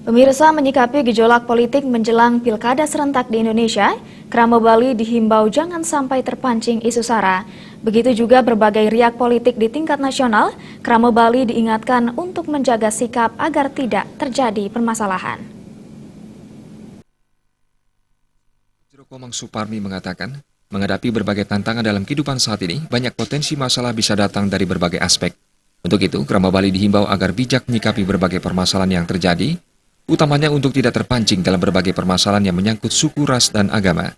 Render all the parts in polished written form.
Pemirsa, menyikapi gejolak politik menjelang pilkada serentak di Indonesia, Krama Bali dihimbau jangan sampai terpancing isu sara. Begitu juga berbagai riak politik di tingkat nasional, Krama Bali diingatkan untuk menjaga sikap agar tidak terjadi permasalahan. Juru Komang Suparmi mengatakan, menghadapi berbagai tantangan dalam kehidupan saat ini, banyak potensi masalah bisa datang dari berbagai aspek. Untuk itu, Krama Bali dihimbau agar bijak menyikapi berbagai permasalahan yang terjadi, utamanya untuk tidak terpancing dalam berbagai permasalahan yang menyangkut suku, ras, dan agama.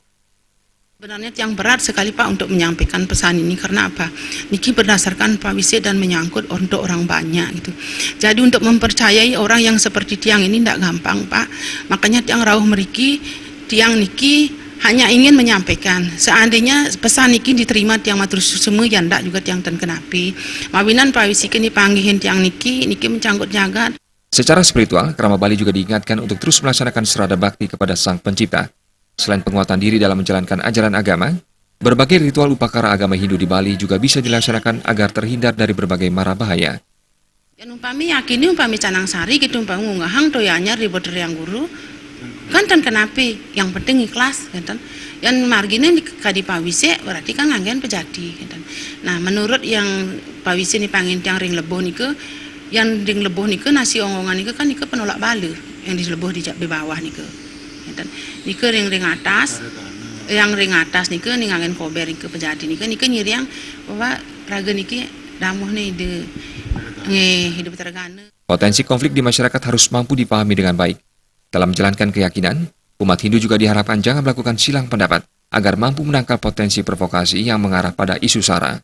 Sebenarnya yang berat sekali Pak untuk menyampaikan pesan ini karena apa? Niki berdasarkan Pak Wise dan menyangkut untuk orang banyak gitu. Jadi untuk mempercayai orang yang seperti tiang ini tidak gampang Pak. Makanya tiang rawuh meriki, tiang niki hanya ingin menyampaikan. Seandainya pesan niki diterima tiang matur semua yang tidak juga tiang ten kenapi. Mawinan Pak Wise kini panggihin tiang niki mencangkut jagat. Secara spiritual, Krama Bali juga diingatkan untuk terus melaksanakan serada bakti kepada Sang Pencipta. Selain penguatan diri dalam menjalankan ajaran agama, berbagai ritual upacara agama Hindu di Bali juga bisa dilaksanakan agar terhindar dari berbagai mara bahaya. Yang umpami yakini umpami canang sari gitu umpami ngahang toyanya ribut yang guru kan tan kenapi yang penting ikhlas kan. Yang margine di kadi pawise berarti kan nganggen pejadi kan. Nah menurut yang pawise ni pangin tiang ring leboh niku yang ring leboh niku nasi ongongan niku kan niku penolak bala yang di leboh di bawah niku. Niku ring atas, yang ring atas niku ningangen kober niku pejadi niku nyiri yang bahwa raga niki damuh nih de hidup tergana. Potensi konflik di masyarakat harus mampu dipahami dengan baik. Dalam menjalankan keyakinan, umat Hindu juga diharapkan jangan melakukan silang pendapat agar mampu menangkal potensi provokasi yang mengarah pada isu sara.